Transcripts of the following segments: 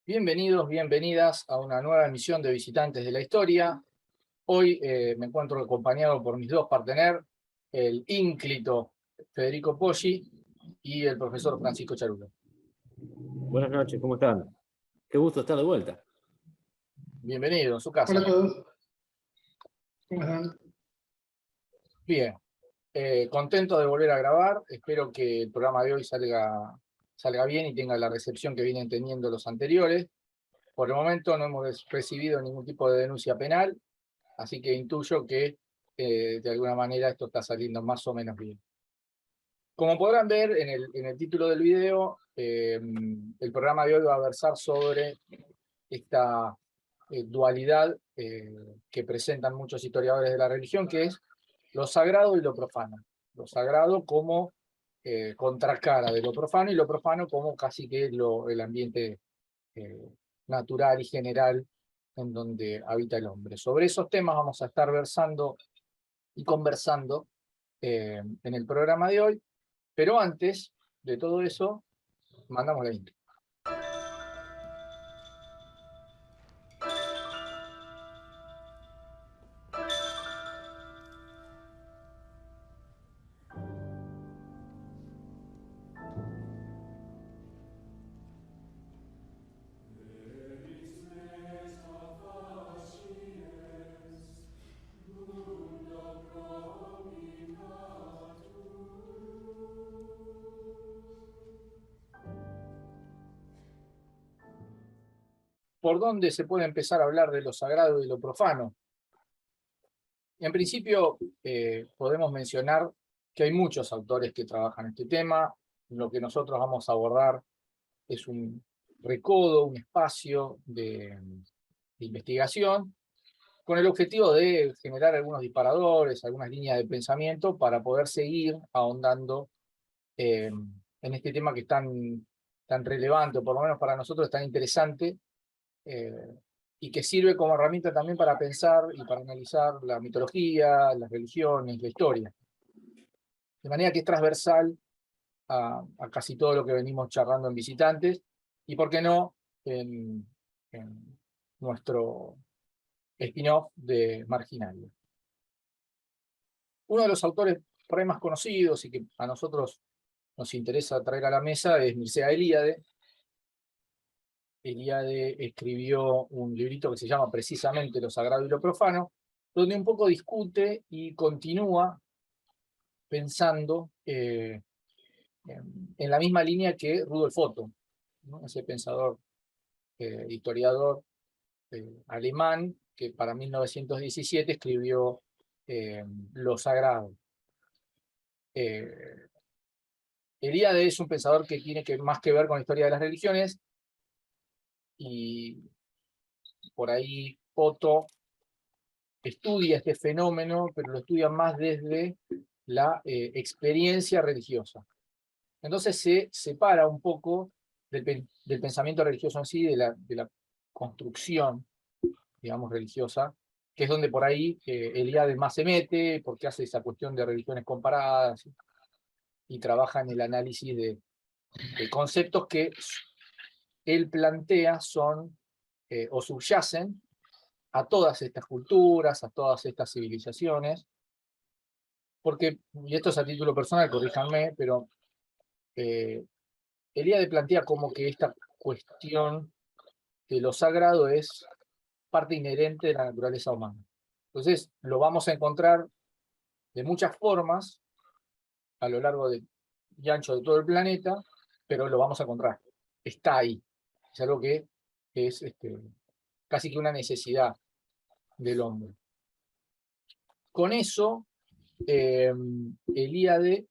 Bienvenidos, bienvenidas a una nueva emisión de Visitantes de la Historia. Hoy me encuentro acompañado por mis dos partener, el ínclito Federico Poggi y el profesor Francisco Charulo. Buenas noches, ¿cómo están? Qué gusto estar de vuelta. Bienvenido en su casa. Hola a todos. ¿Cómo están? Bien, contento de volver a grabar. Espero que el programa de hoy salga bien y tenga la recepción que vienen teniendo los anteriores. Por el momento no hemos recibido ningún tipo de denuncia penal, así que intuyo que de alguna manera esto está saliendo más o menos bien. Como podrán ver en el título del video, el programa de hoy va a versar sobre esta dualidad que presentan muchos historiadores de la religión, que es lo sagrado y lo profano. Lo sagrado como contracara de lo profano, y lo profano como casi que el ambiente natural y general en donde habita el hombre. Sobre esos temas vamos a estar versando y conversando en el programa de hoy, pero antes de todo eso, mandamos la intro. ¿Por dónde se puede empezar a hablar de lo sagrado y lo profano? En principio, podemos mencionar que hay muchos autores que trabajan este tema. Lo que nosotros vamos a abordar es un recodo, un espacio de investigación, con el objetivo de generar algunos disparadores, algunas líneas de pensamiento para poder seguir ahondando en este tema que es tan relevante, o por lo menos para nosotros es tan interesante, y que sirve como herramienta también para pensar y para analizar la mitología, las religiones, la historia. De manera que es transversal a casi todo lo que venimos charlando en Visitantes, y por qué no, en nuestro spin-off de Marginalia. Uno de los autores por ahí más conocidos y que a nosotros nos interesa traer a la mesa es Mircea Eliade. Eliade escribió un librito que se llama precisamente Lo Sagrado y lo Profano, donde un poco discute y continúa pensando en la misma línea que Rudolf Otto, ¿no? Ese pensador, historiador alemán, que para 1917 escribió Lo Sagrado. Eliade es un pensador que tiene más que ver con la historia de las religiones, y por ahí Otto estudia este fenómeno, pero lo estudia más desde la experiencia religiosa. Entonces se separa un poco del pensamiento religioso en sí, de la construcción, digamos, religiosa, que es donde por ahí Eliade más se mete, porque hace esa cuestión de religiones comparadas y trabaja en el análisis de conceptos que él plantea son o subyacen a todas estas culturas, a todas estas civilizaciones, porque, y esto es a título personal, corríjanme, pero Eliade plantea como que esta cuestión de lo sagrado es parte inherente de la naturaleza humana. Entonces, lo vamos a encontrar de muchas formas a lo largo y ancho de todo el planeta, pero lo vamos a encontrar. Está ahí. Es algo que es casi que una necesidad del hombre. Con eso, Eliade,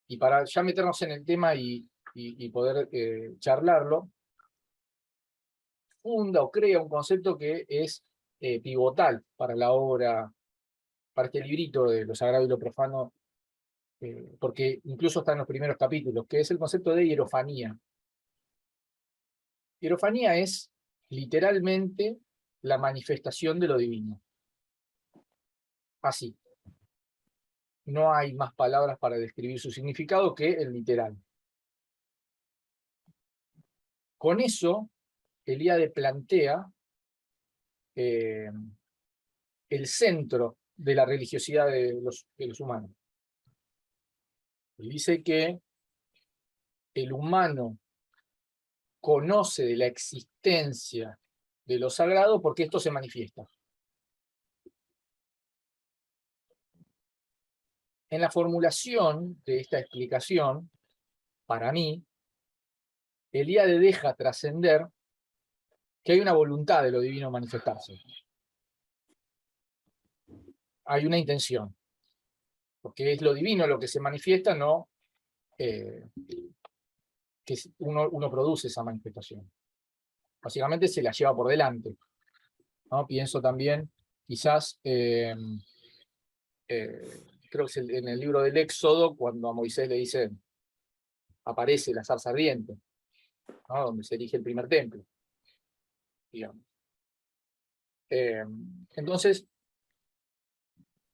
y para ya meternos en el tema y poder charlarlo, funda o crea un concepto que es pivotal para la obra, para este librito de lo sagrado y lo profano, porque incluso está en los primeros capítulos, que es el concepto de hierofanía. Hierofanía es literalmente la manifestación de lo divino. Así. No hay más palabras para describir su significado que el literal. Con eso, Elíade plantea el centro de la religiosidad de los humanos. Y dice que el humano conoce de la existencia de lo sagrado porque esto se manifiesta. En la formulación de esta explicación, para mí, Elíade deja trascender que hay una voluntad de lo divino manifestarse. Hay una intención. Porque es lo divino lo que se manifiesta, no que uno produce esa manifestación. Básicamente se la lleva por delante, ¿no? Pienso también, quizás, creo que es en el libro del Éxodo, cuando a Moisés le dice, aparece la zarza ardiente, ¿no? Donde se erige el primer templo, digamos. Entonces,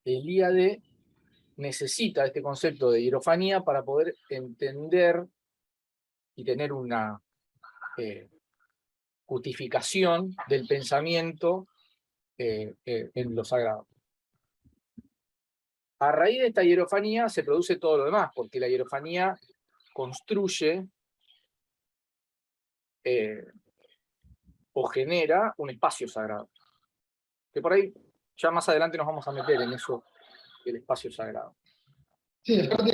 Elíade necesita este concepto de hierofanía para poder entender y tener una justificación del pensamiento en lo sagrado. A raíz de esta hierofanía se produce todo lo demás, porque la hierofanía construye o genera un espacio sagrado. Que por ahí, ya más adelante nos vamos a meter en eso del espacio sagrado. Sí, aparte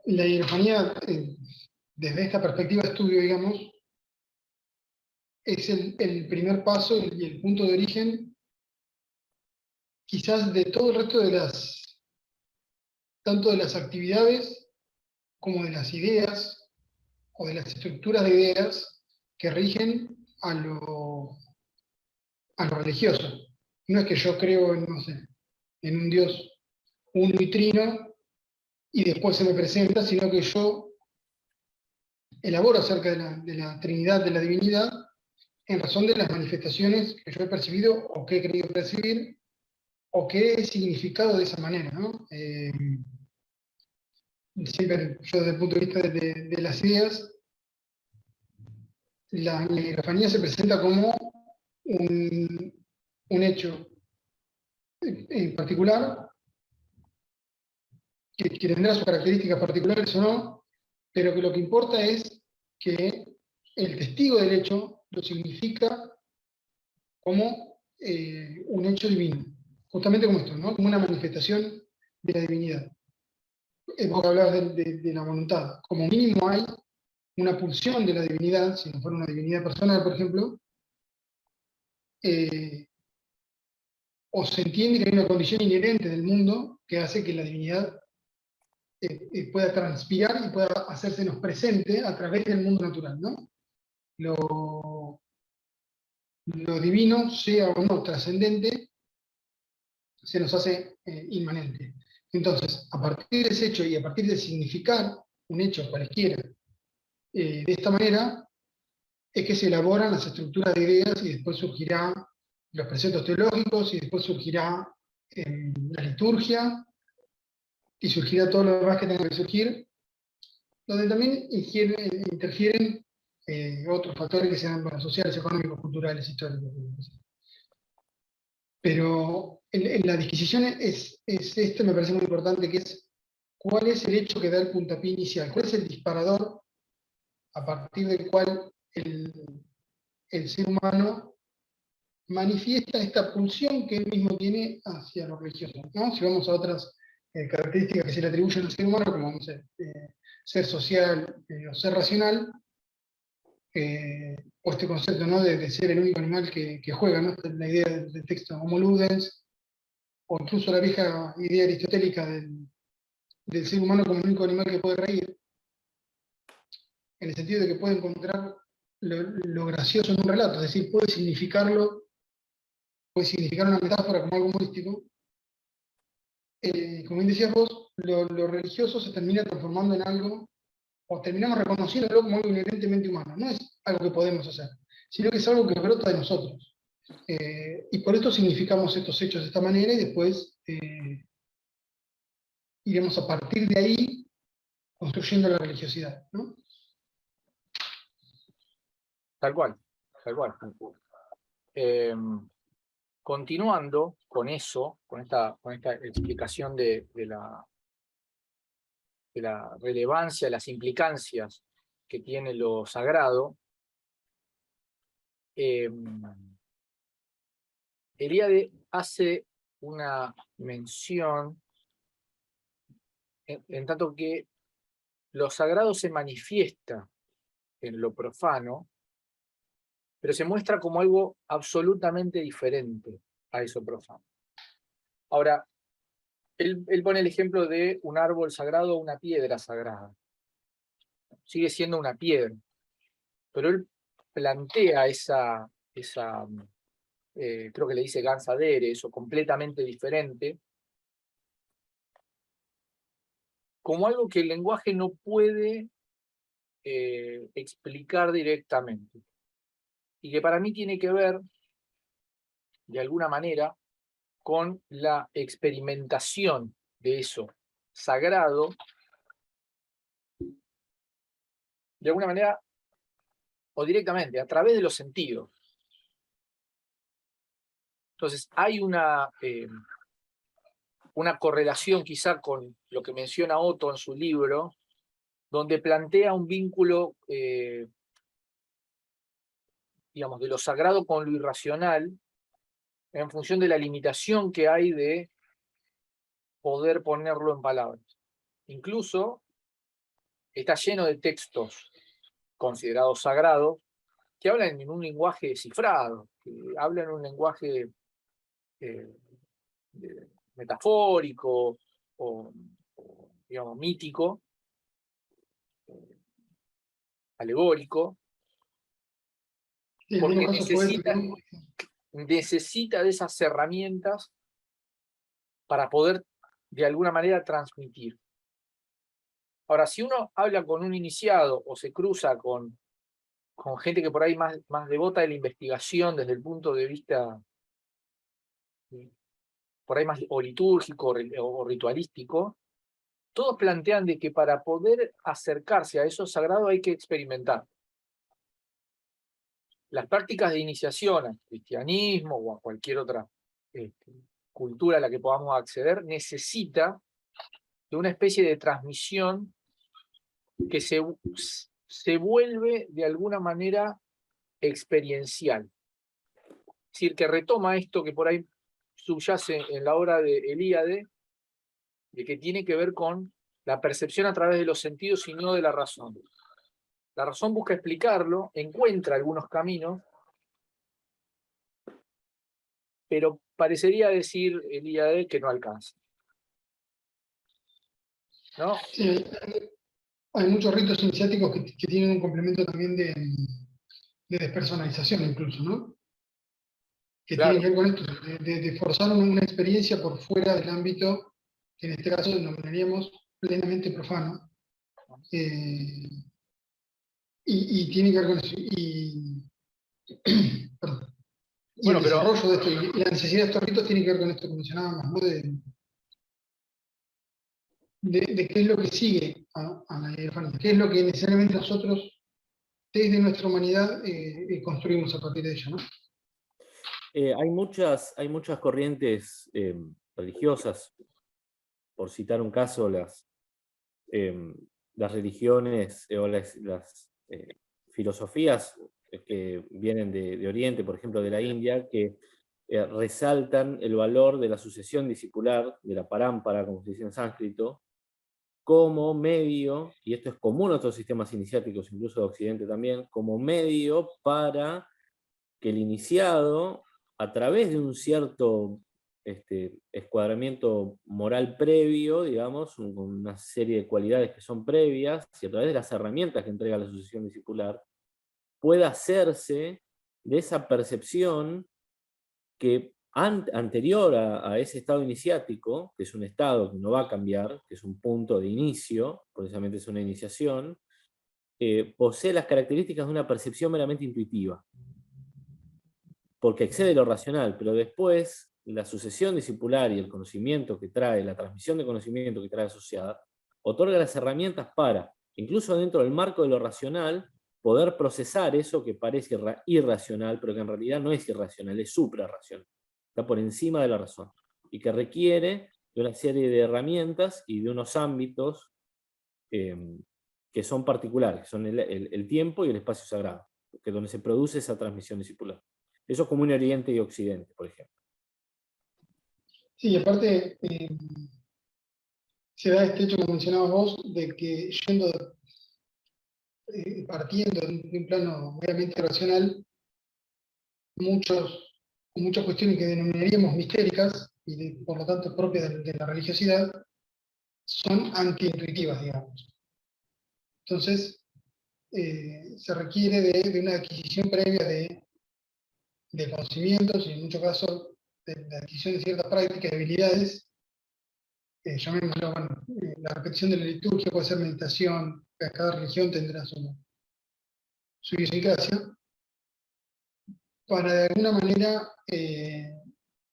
la hierofanía, desde esta perspectiva de estudio, digamos, es el primer paso y el punto de origen, quizás de todo el resto de tanto de las actividades como de las ideas o de las estructuras de ideas que rigen a lo religioso. No es que yo creo en, no sé, en un Dios uno y trino y después se me presenta, sino que yo elaboro acerca de la Trinidad, de la divinidad, en razón de las manifestaciones que yo he percibido o que he querido percibir o que he significado de esa manera, ¿no? Siempre yo desde el punto de vista de las ideas, la hierofanía se presenta como un hecho en particular que tendrá sus características particulares o no, pero que lo que importa es que el testigo del hecho lo significa como un hecho divino, justamente como esto, ¿no? Como una manifestación de la divinidad. Vos hablabas de la voluntad. Como mínimo hay una pulsión de la divinidad, si no fuera una divinidad personal, por ejemplo, o se entiende que hay una condición inherente del mundo que hace que la divinidad pueda transpirar y pueda hacérsenos presente a través del mundo natural, ¿no? Lo divino, sea o no trascendente, se nos hace inmanente. Entonces, a partir de ese hecho y a partir de significar un hecho cualquiera de esta manera, es que se elaboran las estructuras de ideas y después surgirá los preceptos teológicos y después surgirá la liturgia y surgirá todo lo demás que tenga que surgir, donde también interfieren otros factores que sean sociales, económicos, culturales, históricos. Pero en la disquisición esto me parece muy importante, que es cuál es el hecho que da el puntapié inicial, cuál es el disparador a partir del cual el ser humano manifiesta esta pulsión que él mismo tiene hacia lo religioso, ¿no? Si vamos a otras características que se le atribuyen al ser humano, como, no sé, ser social o ser racional, o este concepto, ¿no? de ser el único animal que juega, ¿no? La idea del texto Homo ludens, o incluso la vieja idea aristotélica del ser humano como el único animal que puede reír, en el sentido de que puede encontrar lo gracioso en un relato, es decir, puede significar una metáfora como algo humorístico. Como bien decías vos, lo religioso se termina transformando en algo, o terminamos reconociéndolo como algo inherentemente humano. No es algo que podemos hacer, sino que es algo que brota de nosotros. Y por esto significamos estos hechos de esta manera y después iremos a partir de ahí construyendo la religiosidad, ¿no? Tal cual, tal cual. Continuando con eso, con esta explicación de la relevancia, las implicancias que tiene lo sagrado, Eliade hace una mención en tanto que lo sagrado se manifiesta en lo profano, pero se muestra como algo absolutamente diferente a eso profano. Ahora, él pone el ejemplo de un árbol sagrado o una piedra sagrada. Sigue siendo una piedra, pero él plantea creo que le dice gansadere, eso completamente diferente, como algo que el lenguaje no puede explicar directamente. Y que para mí tiene que ver, de alguna manera, con la experimentación de eso sagrado, de alguna manera, o directamente, a través de los sentidos. Entonces, hay una correlación quizá con lo que menciona Otto en su libro, donde plantea un vínculo, digamos, de lo sagrado con lo irracional, en función de la limitación que hay de poder ponerlo en palabras. Incluso está lleno de textos considerados sagrados que hablan en un lenguaje cifrado, que hablan en un lenguaje metafórico o, digamos, mítico, alegórico, Sí, en porque algunos casos poéticos, ¿no? necesita de esas herramientas para poder de alguna manera transmitir. Ahora, si uno habla con un iniciado o se cruza con gente que por ahí más devota de la investigación desde el punto de vista por ahí más o litúrgico o ritualístico, todos plantean de que para poder acercarse a eso sagrado hay que experimentar. Las prácticas de iniciación al cristianismo o a cualquier otra cultura a la que podamos acceder necesita de una especie de transmisión que se vuelve de alguna manera experiencial. Es decir, que retoma esto que por ahí subyace en la obra de Eliade, de que tiene que ver con la percepción a través de los sentidos y no de la razón. La razón busca explicarlo, encuentra algunos caminos, pero parecería decir Eliade que no alcanza. ¿No? Sí, hay muchos ritos iniciáticos que tienen un complemento también de despersonalización incluso, ¿no? Que Claro. tienen que ver con esto, de forzar una experiencia por fuera del ámbito, que en este caso denominaríamos plenamente profano. Y tiene que ver con eso. Perdón. Y Bueno, el desarrollo de esto, y la necesidad de estos ritos tiene que ver con esto que mencionábamos, ¿no? De qué es lo que sigue a la hierofanía, qué es lo que necesariamente nosotros, desde nuestra humanidad, construimos a partir de ello, ¿no? Hay muchas corrientes religiosas, por citar un caso, las religiones o las filosofías que vienen de Oriente, por ejemplo de la India, que resaltan el valor de la sucesión discipular, de la parámpara, como se dice en sánscrito, como medio, y esto es común a otros sistemas iniciáticos, incluso de Occidente también, como medio para que el iniciado, a través de un cierto escuadramiento moral previo, digamos, con una serie de cualidades que son previas, y a través de las herramientas que entrega la sucesión discipular, pueda hacerse de esa percepción que anterior a ese estado iniciático, que es un estado que no va a cambiar, que es un punto de inicio, precisamente es una iniciación, posee las características de una percepción meramente intuitiva, porque excede lo racional, pero después la sucesión discipular y el conocimiento que trae, la transmisión de conocimiento que trae asociada, otorga las herramientas para, incluso dentro del marco de lo racional, poder procesar eso que parece irracional, pero que en realidad no es irracional, es suprarracional. Está por encima de la razón. Y que requiere de una serie de herramientas y de unos ámbitos que son particulares, son el tiempo y el espacio sagrado, que es donde se produce esa transmisión discipular. Eso es como un Oriente y Occidente, por ejemplo. Sí, aparte, se da este hecho que mencionabas vos, de que partiendo de un plano meramente racional, muchas cuestiones que denominaríamos mistéricas, y por lo tanto propias de la religiosidad, son antiintuitivas, digamos. Entonces, se requiere de una adquisición previa de conocimientos y en muchos casos de adquisición de ciertas prácticas y habilidades, llamémoslo, bueno, la repetición de la liturgia puede ser meditación, cada religión tendrá su idiosincrasia, para de alguna manera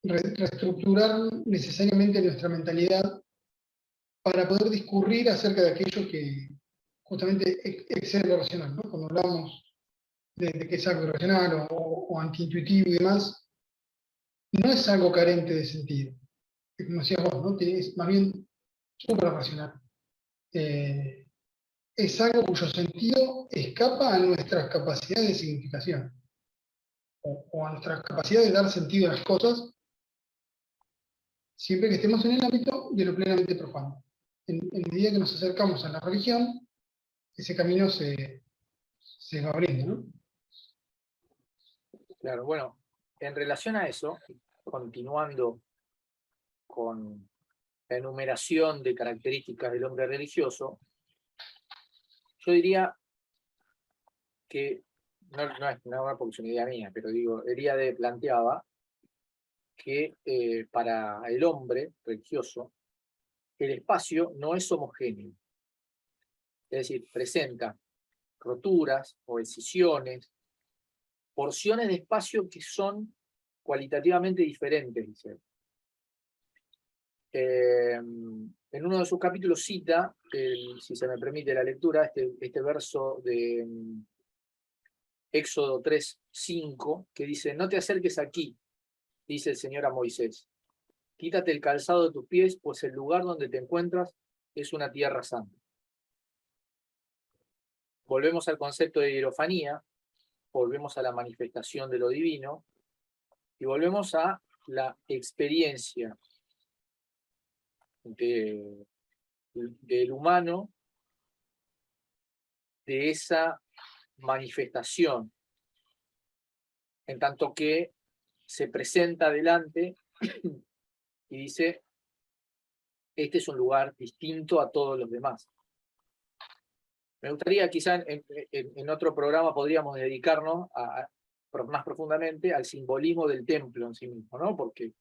reestructurar necesariamente nuestra mentalidad para poder discurrir acerca de aquello que justamente excede lo racional, ¿no? Cuando hablamos de que es algo irracional o antiintuitivo y demás, no es algo carente de sentido. Como decías vos, ¿no? Es más bien suprarracional. Es algo cuyo sentido escapa a nuestras capacidades de significación o a nuestras capacidades de dar sentido a las cosas, siempre que estemos en el ámbito de lo plenamente profano. En medida que nos acercamos a la religión, ese camino se va abriendo, ¿no? Claro, bueno, en relación a eso, continuando con la enumeración de características del hombre religioso, yo diría que, no es una porque es una idea mía, pero digo, Eliade planteaba que para el hombre religioso, el espacio no es homogéneo. Es decir, presenta roturas o escisiones, porciones de espacio que son cualitativamente diferentes, dice. En uno de sus capítulos cita, si se me permite la lectura, este verso de Éxodo 3:5, que dice: no te acerques aquí, dice el Señor a Moisés, quítate el calzado de tus pies, pues el lugar donde te encuentras es una tierra santa. Volvemos al concepto de hierofanía, volvemos a la manifestación de lo divino, y volvemos a la experiencia del humano de esa manifestación, en tanto que se presenta adelante y dice: este es un lugar distinto a todos los demás. Me gustaría, quizá en otro programa podríamos dedicarnos más profundamente al simbolismo del templo en sí mismo, ¿no? Porque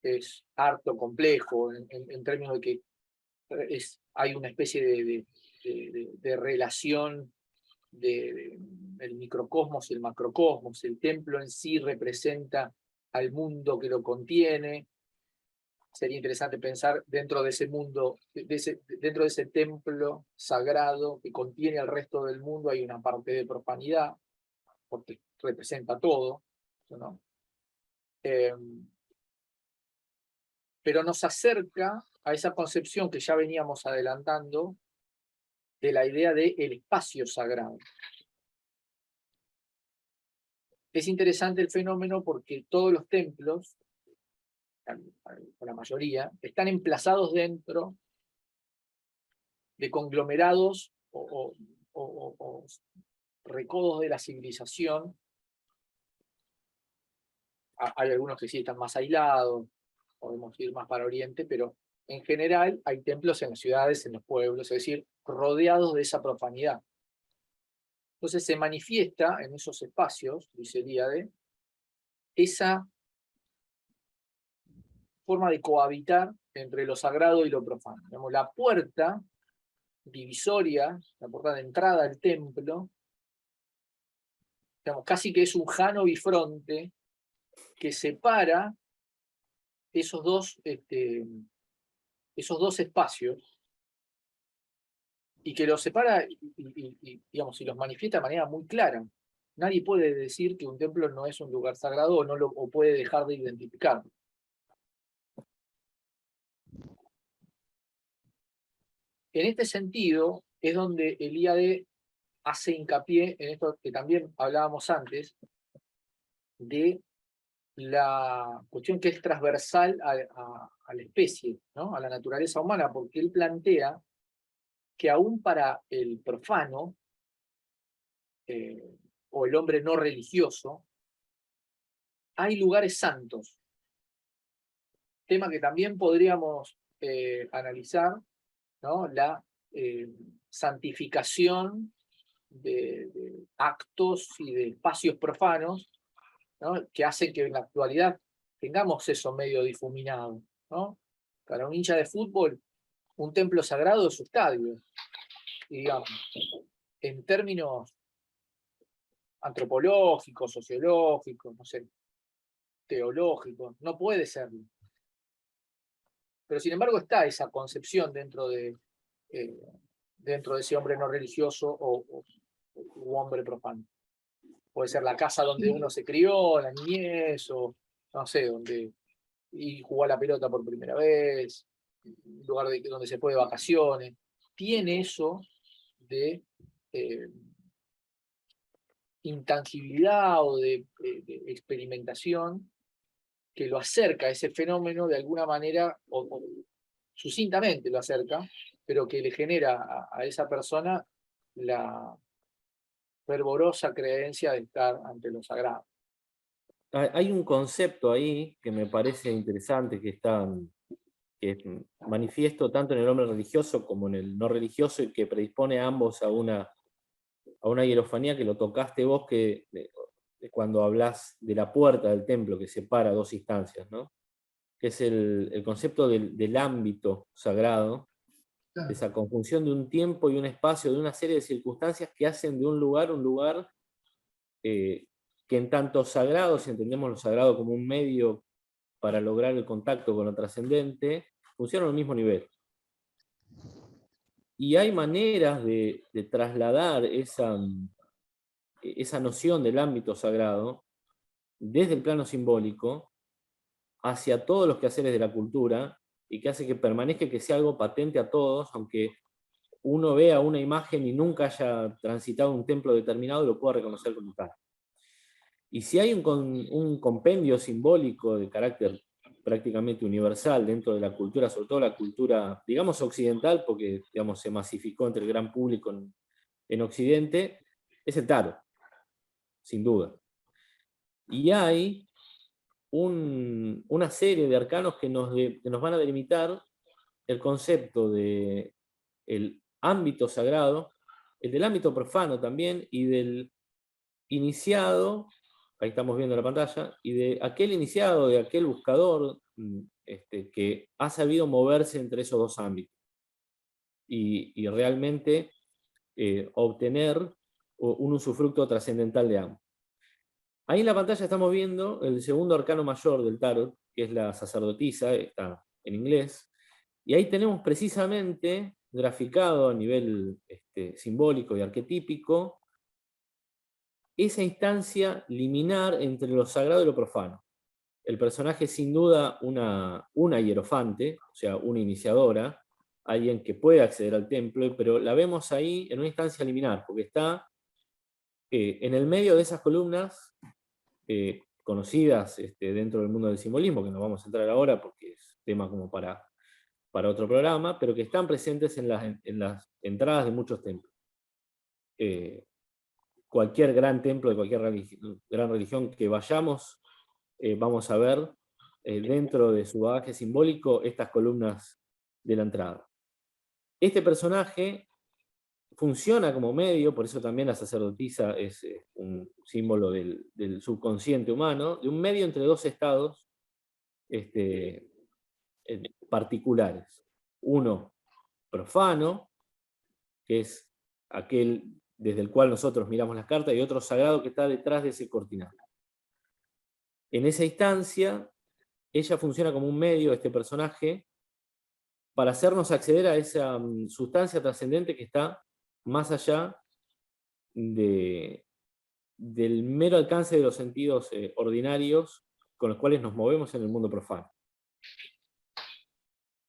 es harto complejo en términos de que hay una especie de relación del microcosmos y el macrocosmos. El templo en sí representa al mundo que lo contiene. Sería interesante pensar dentro de ese mundo, dentro de ese templo sagrado que contiene al resto del mundo, hay una parte de profanidad, porque representa todo, ¿no? Pero nos acerca a esa concepción que ya veníamos adelantando de la idea del espacio sagrado. Es interesante el fenómeno porque todos los templos, o la mayoría, están emplazados dentro de conglomerados o recodos de la civilización. Hay algunos que sí están más aislados, podemos ir más para Oriente, pero en general hay templos en las ciudades, en los pueblos, es decir, rodeados de esa profanidad. Entonces se manifiesta en esos espacios, dice Eliade, esa forma de cohabitar entre lo sagrado y lo profano. Digamos, la puerta divisoria, la puerta de entrada al templo, digamos, casi que es un jano bifronte que separa esos dos espacios, y que los separa digamos, y los manifiesta de manera muy clara. Nadie puede decir que un templo no es un lugar sagrado o, o puede dejar de identificarlo. En este sentido, es donde el IAD hace hincapié en esto que también hablábamos antes, de la cuestión que es transversal a la especie, ¿no? A la naturaleza humana, porque él plantea que aún para el profano, o el hombre no religioso, hay lugares santos. Tema que también podríamos analizar, ¿no? La santificación de actos y de espacios profanos, ¿no? Que hacen que en la actualidad tengamos eso medio difuminado, ¿no? Para un hincha de fútbol, un templo sagrado es su estadio, y digamos, en términos antropológicos, sociológicos, no sé, teológicos, no puede serlo. Pero sin embargo está esa concepción dentro de ese hombre no religioso o hombre profano. Puede ser la casa donde uno se crió, la niñez, o no sé, y jugó a la pelota por primera vez, un lugar donde se fue de vacaciones. Tiene eso de intangibilidad o de experimentación que lo acerca a ese fenómeno de alguna manera, o sucintamente lo acerca, pero que le genera a esa persona la fervorosa creencia de estar ante lo sagrado. Hay un concepto ahí que me parece interesante, que es manifiesto tanto en el hombre religioso como en el no religioso, y que predispone a ambos a una hierofanía, que lo tocaste vos, que cuando hablas de la puerta del templo que separa dos instancias, ¿no? Que es el concepto del ámbito sagrado, Claro. esa conjunción de un tiempo y un espacio, de una serie de circunstancias que hacen de un lugar que en tanto sagrado, si entendemos lo sagrado como un medio para lograr el contacto con lo trascendente, funciona al mismo nivel. Y hay maneras de trasladar esa noción del ámbito sagrado desde el plano simbólico hacia todos los quehaceres de la cultura, y que hace que permanezca, que sea algo patente a todos, aunque uno vea una imagen y nunca haya transitado un templo determinado, lo pueda reconocer como tal. Y si hay un compendio simbólico de carácter prácticamente universal dentro de la cultura, sobre todo la cultura, digamos, occidental, porque digamos, se masificó entre el gran público en Occidente, es el tarot, sin duda. Y hay una serie de arcanos que nos van a delimitar el concepto del ámbito sagrado, el del ámbito profano también, y del iniciado, ahí estamos viendo la pantalla, y de aquel iniciado, de aquel buscador que ha sabido moverse entre esos dos ámbitos y realmente obtener un usufructo trascendental de ambos. Ahí en la pantalla estamos viendo el segundo arcano mayor del tarot, que es la sacerdotisa, está en inglés, y ahí tenemos precisamente graficado a nivel simbólico y arquetípico esa instancia liminar entre lo sagrado y lo profano. El personaje es sin duda una hierofante, o sea, una iniciadora, alguien que puede acceder al templo, pero la vemos ahí en una instancia liminar, porque está en el medio de esas columnas conocidas dentro del mundo del simbolismo, que no vamos a entrar ahora porque es tema como para otro programa, pero que están presentes en las entradas de muchos templos. Cualquier gran templo de cualquier gran religión que vayamos, vamos a ver dentro de su bagaje simbólico estas columnas de la entrada. Este personaje funciona como medio, por eso también la sacerdotisa es un símbolo del subconsciente humano, de un medio entre dos estados particulares. Uno profano, que es aquel desde el cual nosotros miramos las cartas, y otro sagrado que está detrás de ese cortinado. En esa instancia, ella funciona como un medio, este personaje, para hacernos acceder a esa sustancia trascendente que está más allá del mero alcance de los sentidos ordinarios con los cuales nos movemos en el mundo profano.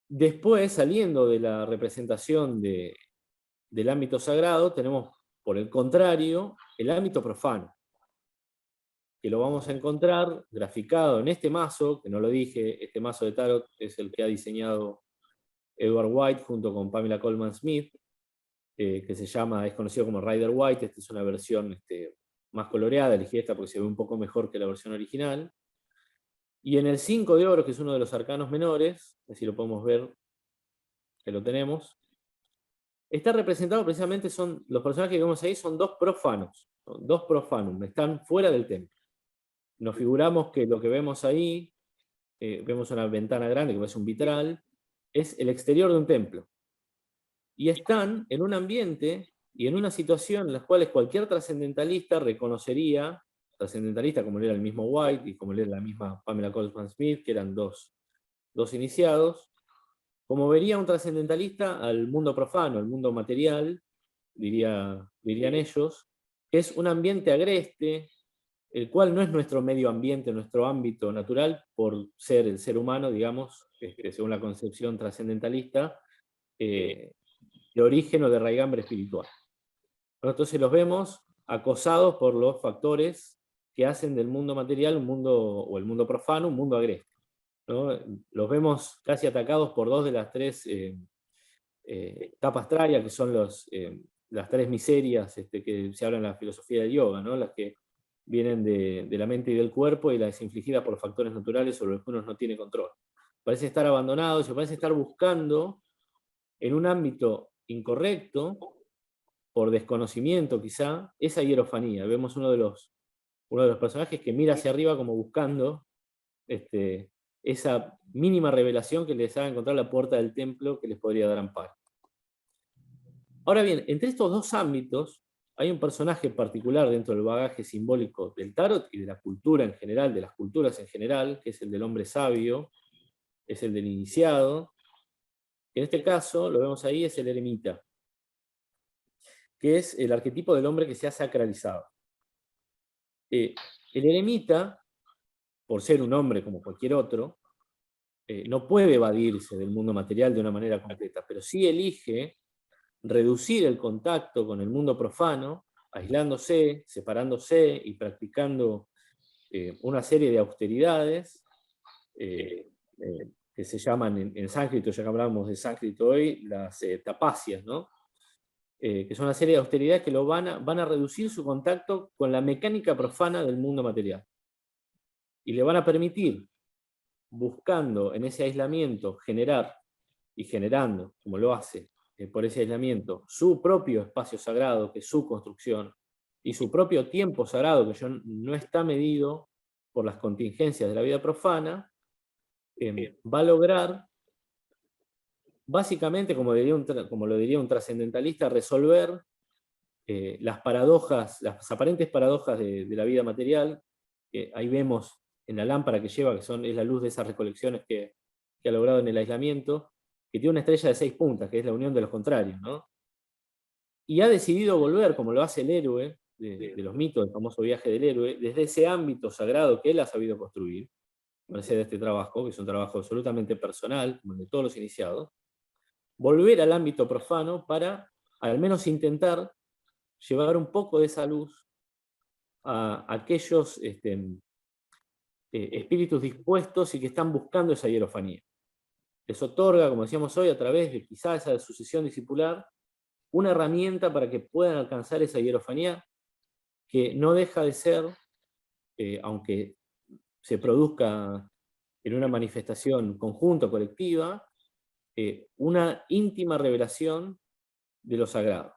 Después, saliendo de la representación del ámbito sagrado, tenemos, por el contrario, el ámbito profano, que lo vamos a encontrar graficado en este mazo, que no lo dije, este mazo de tarot es el que ha diseñado Edward White junto con Pamela Colman Smith, que es conocido como Rider White. Esta es una versión más coloreada, elegí esta porque se ve un poco mejor que la versión original. Y en el 5 de oro, que es uno de los arcanos menores, así lo podemos ver, que lo tenemos, está representado precisamente, los personajes que vemos ahí son dos profanos, ¿no? Dos profanum, están fuera del templo. Nos figuramos que lo que vemos ahí, vemos una ventana grande que parece un vitral, es el exterior de un templo. Y están en un ambiente y en una situación en las cuales cualquier trascendentalista reconocería, trascendentalista como lo era el mismo White y como lo era la misma Pamela Colman Smith, que eran dos iniciados, como vería un trascendentalista al mundo profano, al mundo material, dirían ellos, que es un ambiente agreste, el cual no es nuestro medio ambiente, nuestro ámbito natural, por ser el ser humano, digamos, según la concepción trascendentalista, de origen o de raigambre espiritual. Entonces los vemos acosados por los factores que hacen del mundo material un mundo, o el mundo profano, un mundo agreste, ¿no? Los vemos casi atacados por dos de las tres tapas traya, que son las tres miserias que se hablan en la filosofía del yoga, ¿no? Las que vienen de la mente y del cuerpo, y las infligidas por factores naturales sobre los que uno no tiene control. Parece estar abandonado, se parece estar buscando en un ámbito incorrecto, por desconocimiento quizá, esa hierofanía. Vemos uno de los personajes que mira hacia arriba como buscando esa mínima revelación que les haga encontrar la puerta del templo que les podría dar amparo. Ahora bien, entre estos dos ámbitos hay un personaje particular dentro del bagaje simbólico del tarot y de la cultura en general, de las culturas en general, que es el del hombre sabio, es el del iniciado. En este caso, lo vemos ahí, es el eremita, que es el arquetipo del hombre que se ha sacralizado. El eremita, por ser un hombre como cualquier otro, no puede evadirse del mundo material de una manera completa, pero sí elige reducir el contacto con el mundo profano, aislándose, separándose y practicando una serie de austeridades que se llaman en sánscrito, ya que hablábamos de sánscrito hoy, las tapasias, ¿no? Que son una serie de austeridades que van a reducir su contacto con la mecánica profana del mundo material. Y le van a permitir, buscando en ese aislamiento, generar y generando, como lo hace por ese aislamiento, su propio espacio sagrado, que es su construcción, y su propio tiempo sagrado, que no está medido por las contingencias de la vida profana, va a lograr, básicamente, como lo diría un trascendentalista, resolver las paradojas, las aparentes paradojas de la vida material, que ahí vemos en la lámpara que lleva, que es la luz de esas recolecciones que ha logrado en el aislamiento, que tiene una estrella de 6 puntas, que es la unión de los contrarios, ¿no? Y ha decidido volver, como lo hace el héroe, de los mitos, del famoso viaje del héroe, desde ese ámbito sagrado que él ha sabido construir, merced de este trabajo, que es un trabajo absolutamente personal, como el de todos los iniciados, volver al ámbito profano para, al menos intentar, llevar un poco de esa luz a aquellos espíritus dispuestos y que están buscando esa hierofanía. Les otorga, como decíamos hoy, a través de quizá esa sucesión discipular, una herramienta para que puedan alcanzar esa hierofanía, que no deja de ser, aunque se produzca en una manifestación conjunta, colectiva, una íntima revelación de lo sagrado,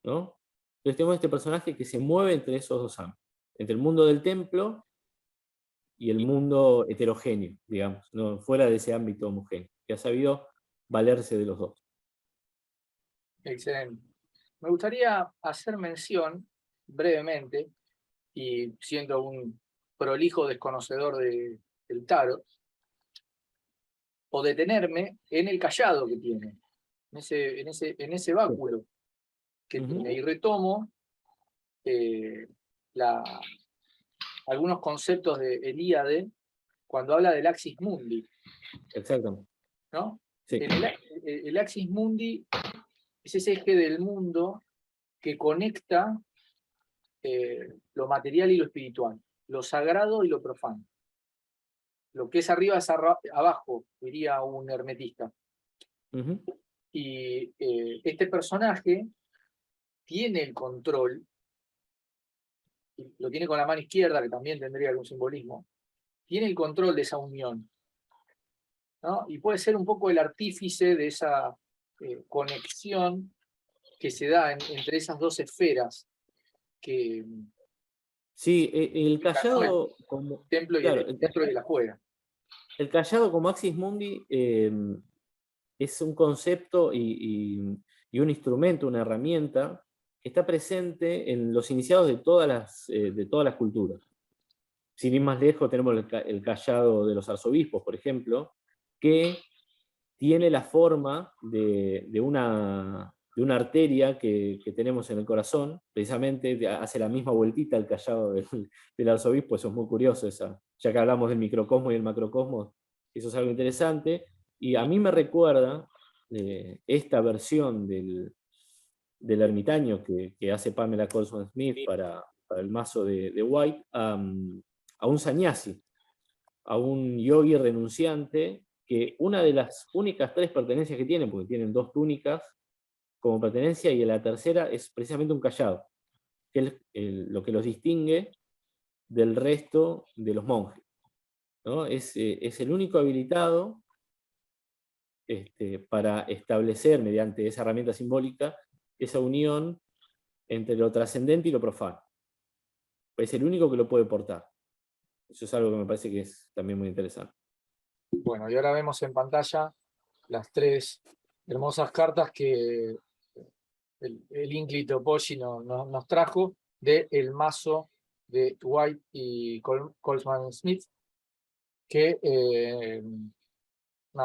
¿no? Entonces tenemos este personaje que se mueve entre esos dos ámbitos, entre el mundo del templo y el mundo heterogéneo, digamos, ¿no? Fuera de ese ámbito homogéneo, que ha sabido valerse de los dos. Excelente. Me gustaría hacer mención brevemente, y siendo un prolijo desconocedor del tarot, o detenerme en el cayado que tiene, en ese báculo que tiene, y retomo algunos conceptos de Elíade cuando habla del axis mundi, Exactamente. ¿no? Sí. El axis mundi es ese eje del mundo que conecta lo material y lo espiritual, lo sagrado y lo profano. Lo que es arriba es abajo, diría un hermetista. Y este personaje tiene el control, y lo tiene con la mano izquierda, que también tendría algún simbolismo, tiene el control de esa unión, ¿no? Y puede ser un poco el artífice de esa conexión que se da entre esas dos esferas que Sí, el callado como... templo y, Claro, el templo y la juega. El callado como axis mundi es un concepto y un instrumento, una herramienta que está presente en los iniciados de todas las culturas. Sin ir más lejos, tenemos el callado de los arzobispos, por ejemplo, que tiene la forma de una arteria que tenemos en el corazón, precisamente hace la misma vueltita el callado del arzobispo. Eso es muy curioso, ya que hablamos del microcosmos y el macrocosmos, eso es algo interesante, y a mí me recuerda esta versión del ermitaño que hace Pamela Colson Smith para el mazo de White, a un sannyasi, a un yogi renunciante, que una de las únicas 3 pertenencias que tienen, porque tienen 2 túnicas como pertenencia, y la tercera es precisamente un cayado, que es lo que los distingue del resto de los monjes, ¿no? Es el único habilitado para establecer, mediante esa herramienta simbólica, esa unión entre lo trascendente y lo profano. Es el único que lo puede portar. Eso es algo que me parece que es también muy interesante. Bueno, y ahora vemos en pantalla las 3 hermosas cartas que el Ínclito Poggi nos trajo del mazo de White y Colman Smith, que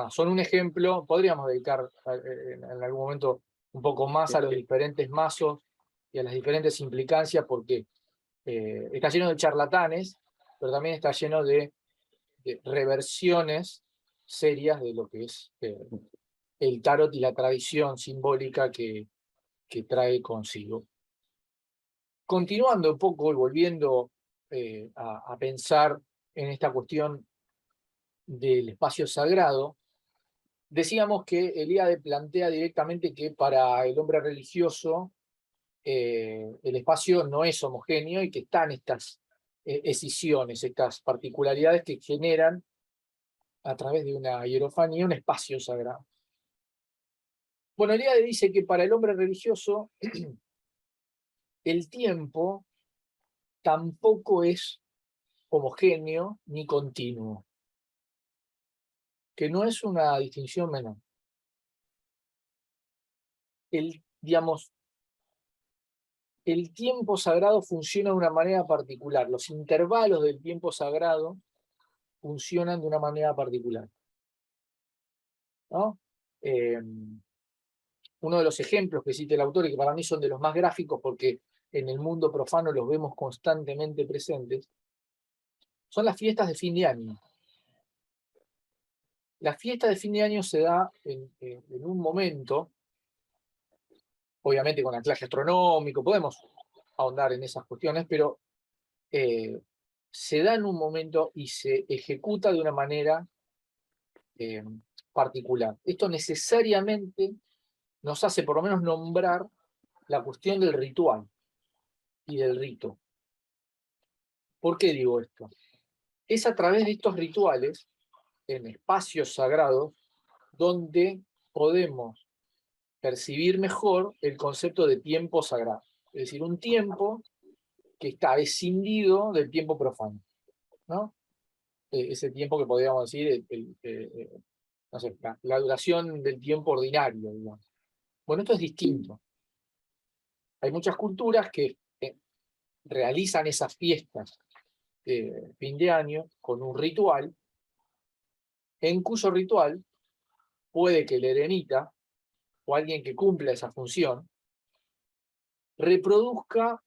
son un ejemplo. Podríamos dedicar en algún momento un poco más a los diferentes mazos y a las diferentes implicancias, porque está lleno de charlatanes, pero también está lleno de reversiones serias de lo que es el tarot y la tradición simbólica que trae consigo. Continuando un poco y volviendo a pensar en esta cuestión del espacio sagrado, decíamos que Elíade plantea directamente que para el hombre religioso el espacio no es homogéneo y que están estas escisiones, estas particularidades que generan a través de una hierofanía un espacio sagrado. Bueno, Elíade dice que para el hombre religioso el tiempo tampoco es homogéneo ni continuo, que no es una distinción menor. Digamos, el tiempo sagrado funciona de una manera particular, los intervalos del tiempo sagrado funcionan de una manera particular, ¿no? Uno de los ejemplos que cita el autor, y que para mí son de los más gráficos porque en el mundo profano los vemos constantemente presentes, son las fiestas de fin de año. La fiesta de fin de año se da en un momento, obviamente con anclaje astronómico, podemos ahondar en esas cuestiones, pero se da en un momento y se ejecuta de una manera particular. Esto necesariamente nos hace por lo menos nombrar la cuestión del ritual y del rito. ¿Por qué digo esto? Es a través de estos rituales, en espacios sagrados, donde podemos percibir mejor el concepto de tiempo sagrado. Es decir, un tiempo que está escindido del tiempo profano, ¿no? Ese tiempo que podríamos decir, no sé, la duración del tiempo ordinario, digamos. Bueno, esto es distinto. Hay muchas culturas que realizan esas fiestas de fin de año con un ritual, en cuyo ritual puede que el eremita, o alguien que cumpla esa función, reproduzca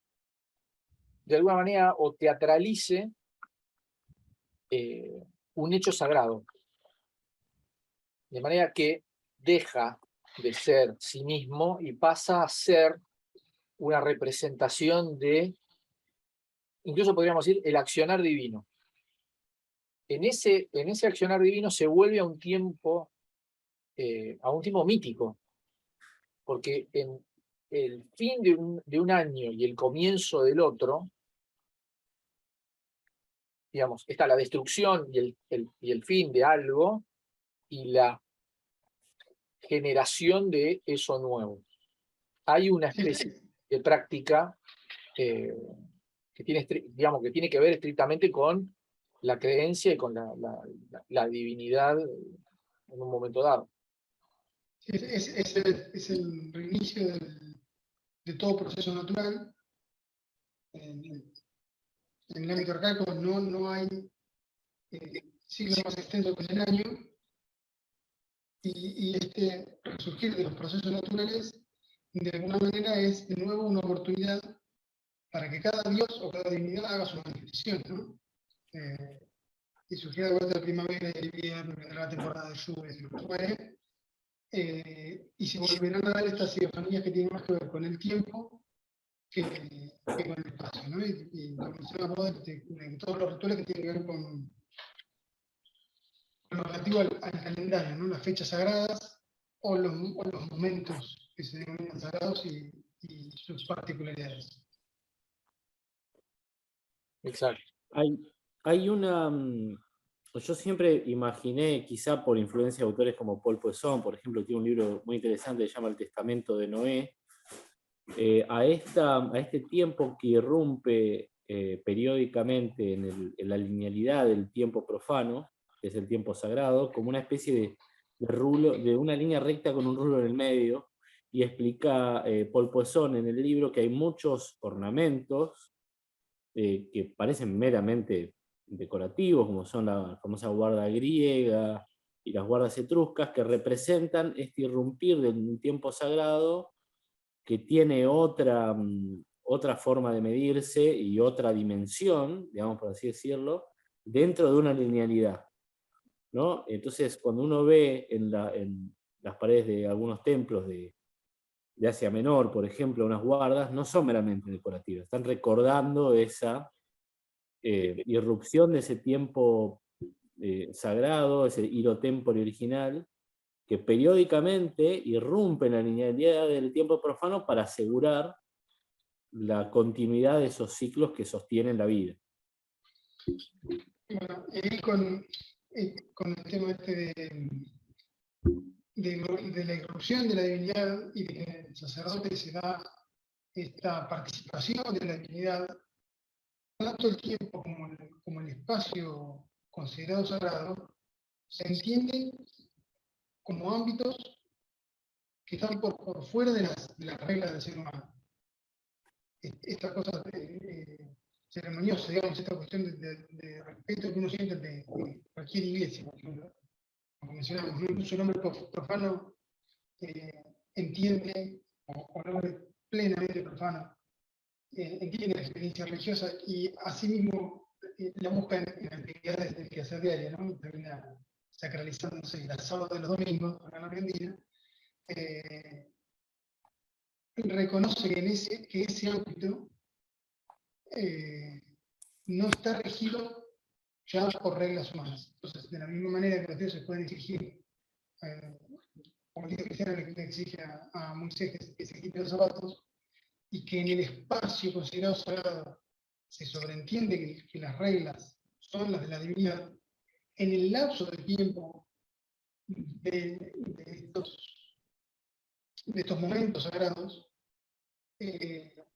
de alguna manera o teatralice un hecho sagrado. De manera que deja de ser sí mismo y pasa a ser una representación de, incluso podríamos decir, el accionar divino. En ese accionar divino se vuelve a un tiempo mítico, porque en el fin de un año y el comienzo del otro, digamos, está la destrucción y el fin de algo y la generación de eso nuevo. Hay una especie de práctica que tiene que ver estrictamente con la creencia y con la divinidad en un momento dado. Es el reinicio de todo proceso natural. En el ámbito arcaico no hay siglos más extensos que el año, y este resurgir de los procesos naturales de alguna manera es de nuevo una oportunidad para que cada dios o cada divinidad haga su manifestación, ¿no? Y surgirá de vuelta la primavera y el invierno, vendrá la temporada de lluvias y lo que fuere, y se volverán a dar estas ideofonías que tienen más que ver con el tiempo que con el espacio, ¿no? Y lo mencionaba vos de todos los rituales que tienen que ver con lo relativo al calendario, ¿no? Las fechas sagradas o los momentos que se denominan sagrados y sus particularidades. Exacto. Hay una... Yo siempre imaginé, quizá por influencia de autores como Paul Poisson, por ejemplo, tiene un libro muy interesante que se llama El Testamento de Noé, a este tiempo que irrumpe periódicamente en la linealidad del tiempo profano, que es el tiempo sagrado, como una especie de rulo, de una línea recta con un rulo en el medio, y explica Paul Poisson en el libro que hay muchos ornamentos que parecen meramente decorativos, como son la famosa guarda griega y las guardas etruscas, que representan este irrumpir de un tiempo sagrado que tiene otra forma de medirse y otra dimensión, digamos por así decirlo, dentro de una linealidad, ¿no? Entonces, cuando uno ve en las paredes de algunos templos de Asia Menor, por ejemplo, unas guardas, no son meramente decorativas, están recordando esa irrupción de ese tiempo sagrado, ese hilo tempore original, que periódicamente irrumpe en la linealidad del tiempo profano para asegurar la continuidad de esos ciclos que sostienen la vida. Bueno, y con el tema de la irrupción de la divinidad y de que el sacerdote se da esta participación de la divinidad, tanto el tiempo como el espacio considerado sagrado, se entienden como ámbitos que están por fuera de las reglas del ser humano. Esta cosa ceremoniosa, digamos, esta cuestión de respeto que uno siente de cualquier iglesia, por ejemplo, como mencionamos, ¿no? Incluso el hombre profano entiende, o el hombre plenamente profano, entiende la experiencia religiosa y asimismo la busca en actividades del quehacer diario, ¿no? Termina sacralizándose el sábado de los domingos, acá en Argentina, reconoce que ese ámbito no está regido ya por reglas humanas. Entonces, de la misma manera que los dioses pueden exigir, como el cristiano le exige a Moisés que se quite los zapatos, y que en el espacio considerado sagrado se sobreentiende que las reglas son las de la divinidad, en el lapso del tiempo de estos momentos sagrados,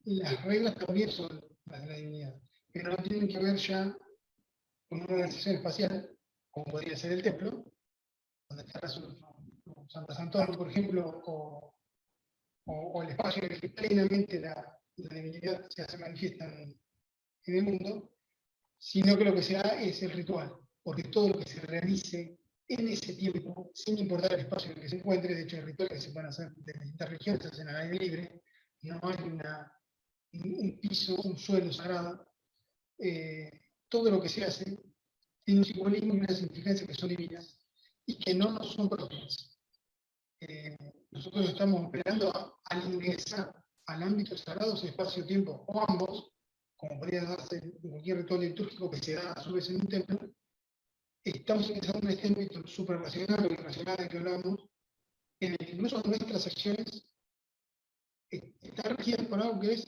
las reglas también son las de la divinidad, pero no tienen que ver ya con una organización espacial, como podría ser el templo, donde está Santa Santoro, por ejemplo, o el espacio en el que plenamente la divinidad se hace manifiesta en el mundo, sino que lo que se da es el ritual, porque todo lo que se realice en ese tiempo, sin importar el espacio en el que se encuentre. De hecho, hay rituales que se pueden hacer de distintas regiones, se hacen al aire libre, no hay un piso, un suelo sagrado. Todo lo que se hace tiene un simbolismo y una significancia que son divinas y que no nos son propias. Nosotros estamos operando al ingresar al ámbito sagrado, sea espacio-tiempo o ambos, como podría darse en cualquier ritual litúrgico que se da a su vez en un templo. Estamos ingresando en este ámbito suprarracional o irracional del que hablamos, en el que incluso nuestras acciones están regidas por algo que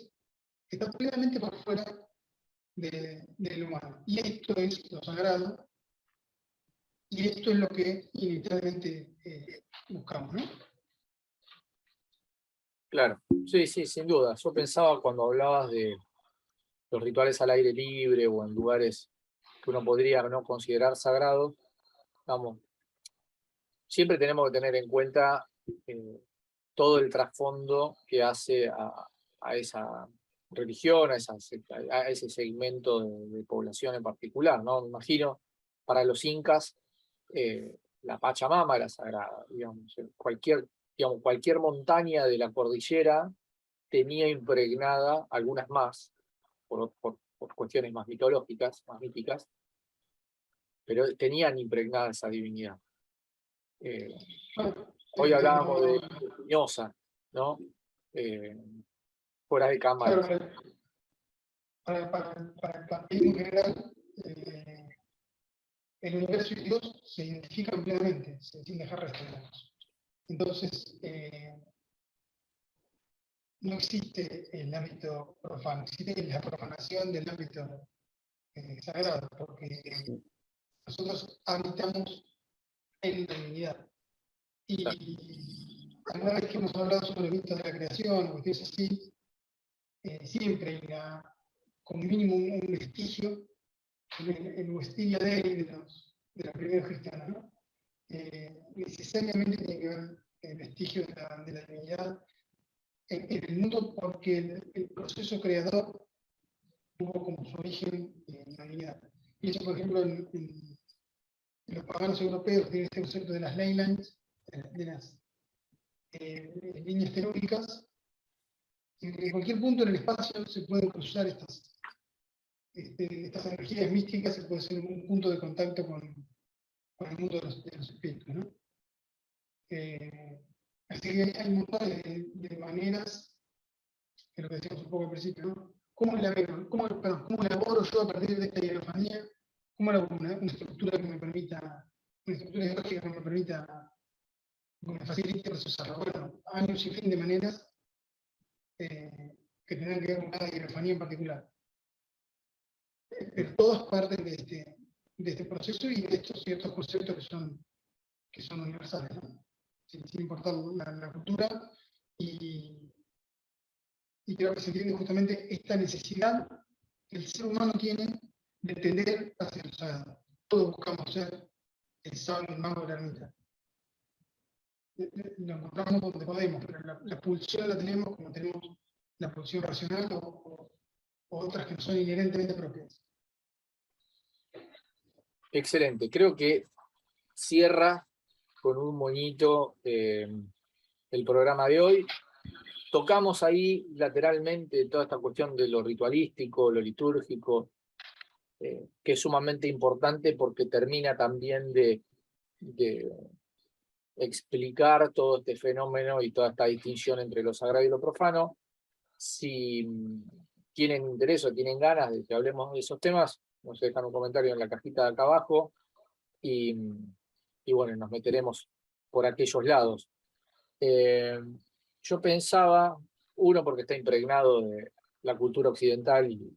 está plenamente por fuera del humano. Y esto es lo sagrado, y esto es lo que inevitablemente buscamos, ¿no? Claro, sí, sí, sin duda. Yo pensaba cuando hablabas de los rituales al aire libre o en lugares que uno podría no considerar sagrados, vamos, siempre tenemos que tener en cuenta todo el trasfondo que hace a esa religión, a ese segmento de población en particular, ¿no? Me imagino, para los incas, la Pachamama era sagrada, digamos, cualquier montaña de la cordillera tenía impregnada, algunas más, por cuestiones más mitológicas, más míticas, pero tenían impregnada esa divinidad. Hoy hablábamos de Ñosa, ¿no? Fuera de cámara. Claro, para el panteísmo en general, el universo y Dios se identifican plenamente, sin dejar rastros. Entonces, no existe el ámbito profano, existe la profanación del ámbito sagrado, porque nosotros habitamos en la divinidad. Y alguna vez que hemos hablado sobre mitos de la creación, o cuestiones así, siempre hay como mínimo un vestigio, el vestigio de los primeros cristianos, ¿no? Necesariamente tiene que ver el vestigio de la divinidad en el mundo, porque el proceso creador tuvo como su origen en la divinidad. Y eso, por ejemplo, en los paganos europeos tiene este concepto de las ley lines, de las líneas telúricas. En cualquier punto en el espacio se pueden cruzar estas energías místicas, se puede ser un punto de contacto con el mundo de los espíritus, ¿no? Así que hay un montón de maneras, que lo que decíamos un poco al principio, ¿no? ¿Cómo elaboro yo a partir de esta hierofanía? ¿Cómo elaboro una estructura que me permita, una estructura ideológica que me permita, que me facilite procesarlo? Bueno, hay un sinfín de maneras que tendrán que ver con cada hierofanía en particular. Pero todas parten de este proceso y de estos ciertos conceptos que son universales, ¿no? Sin importar la cultura, y creo que se entiende justamente esta necesidad que el ser humano tiene de tender hacia lo sagrado. Todos buscamos ser el sabio, el mago de la ermita. Lo encontramos donde podemos, pero la pulsión la tenemos como tenemos la pulsión racional o otras que no son inherentemente propias. Excelente, creo que cierra con un moñito el programa de hoy. Tocamos ahí lateralmente toda esta cuestión de lo ritualístico, lo litúrgico, que es sumamente importante porque termina también de explicar todo este fenómeno y toda esta distinción entre lo sagrado y lo profano. Si tienen interés o tienen ganas de que hablemos de esos temas, nos dejan un comentario en la cajita de acá abajo y bueno, nos meteremos por aquellos lados. Yo pensaba, uno, porque está impregnado de la cultura occidental y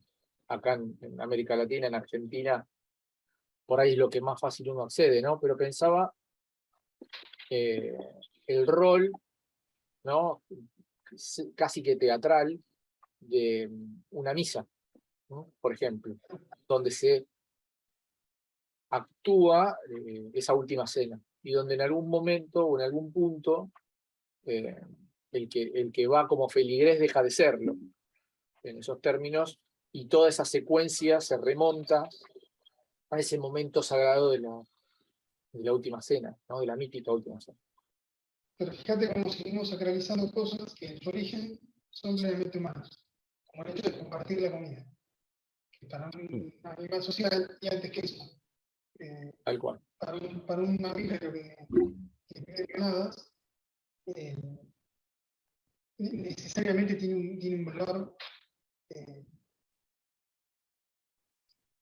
acá en América Latina, en Argentina, por ahí es lo que más fácil uno accede, ¿no? Pero pensaba el rol, ¿no? Casi que teatral de una misa, ¿no? Por ejemplo, donde se actúa esa última cena y donde en algún momento o en algún punto el que va como feligrés deja de serlo, en esos términos, y toda esa secuencia se remonta a ese momento sagrado de la última cena, ¿no? De la mítica última cena. Pero fíjate cómo seguimos sacralizando cosas que en su origen son plenamente humanas, como el hecho de compartir la comida, que para un animal social, y antes que eso, Tal cual. para un mamífero que vive de ganadas, necesariamente tiene un valor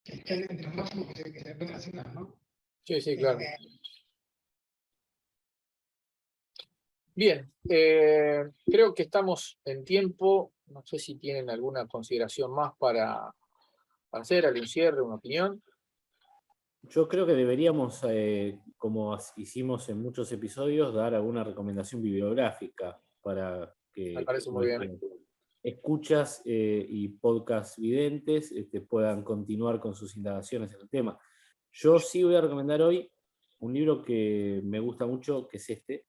que está entre los máximos que se pueden asignar, ¿no? Sí, sí, claro. Bien, creo que estamos en tiempo. No sé si tienen alguna consideración más para hacer, algún cierre, una opinión. Yo creo que deberíamos, como hicimos en muchos episodios, dar alguna recomendación bibliográfica para Me que parece muy bien. nuestros escuchas y podcast videntes puedan continuar con sus indagaciones en el tema. Yo sí voy a recomendar hoy un libro que me gusta mucho, que es este,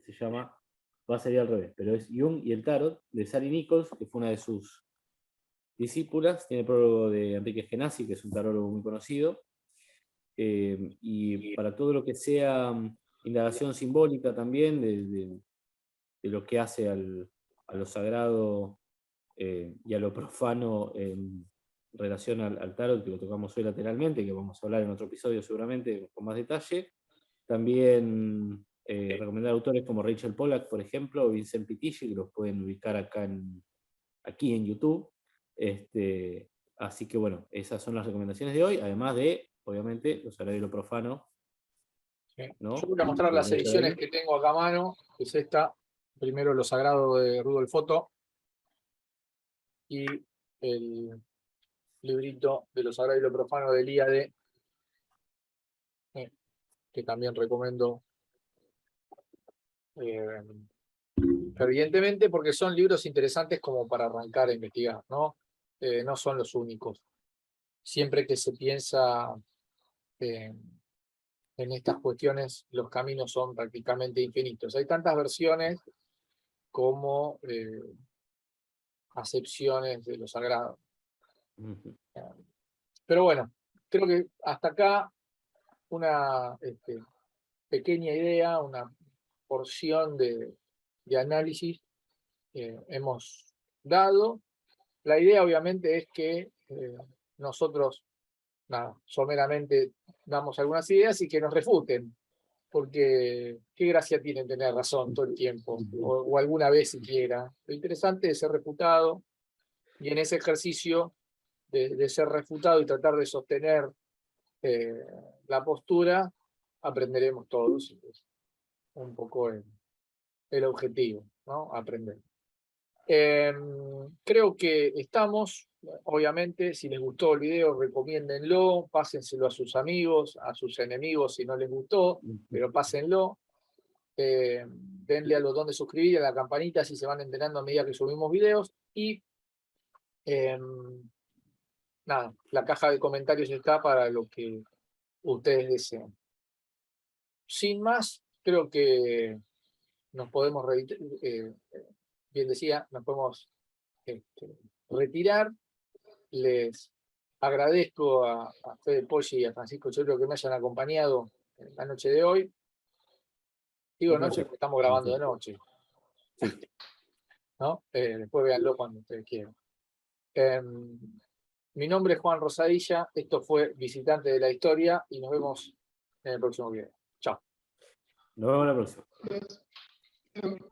que se llama, va a salir al revés, pero es Jung y el Tarot, de Sally Nichols, que fue una de sus discípulas. Tiene el prólogo de Enrique Genasi, que es un tarólogo muy conocido. Y para todo lo que sea indagación simbólica también, de lo que hace a lo sagrado y a lo profano en relación al tarot, que lo tocamos hoy lateralmente, que vamos a hablar en otro episodio seguramente con más detalle. También recomendar autores como Rachel Pollack, por ejemplo, o Vincent Pitilli, que los pueden ubicar aquí en YouTube. Así que bueno, esas son las recomendaciones de hoy, además de, obviamente, lo sagrado y lo profano. Sí. ¿No? Yo voy a mostrar las ediciones que tengo acá a mano, que es esta. Primero Lo Sagrado de Rudolf Otto y el librito de Lo Sagrado y lo Profano de Ilíade, que también recomiendo fervientemente, porque son libros interesantes como para arrancar a investigar, ¿no? No son los únicos. Siempre que se piensa en estas cuestiones, los caminos son prácticamente infinitos. Hay tantas versiones como acepciones de lo sagrado. Pero bueno, creo que hasta acá una pequeña idea, una porción de análisis hemos dado. La idea obviamente es que nosotros, someramente damos algunas ideas y que nos refuten, porque qué gracia tiene tener razón todo el tiempo, o alguna vez siquiera. Lo interesante es ser refutado, y en ese ejercicio de ser refutado y tratar de sostener la postura, aprenderemos todos. Un poco el objetivo, ¿no? Aprender. Creo que estamos, obviamente, si les gustó el video, recomiéndenlo, pásenselo a sus amigos, a sus enemigos si no les gustó, pero pásenlo. Denle al botón de suscribir, a la campanita, si se van enterando a medida que subimos videos. Y nada, la caja de comentarios está para lo que ustedes deseen. Sin más, creo que nos podemos, bien decía, nos podemos retirar. Les agradezco a Fede Poggi y a Francisco Chorro que me hayan acompañado en la noche de hoy. Digo noche porque estamos grabando de noche. ¿No? Después véanlo cuando ustedes quieran. Mi nombre es Juan Rosadilla, esto fue Visitante de la Historia y nos vemos en el próximo video. Chao. Nos vemos la próxima.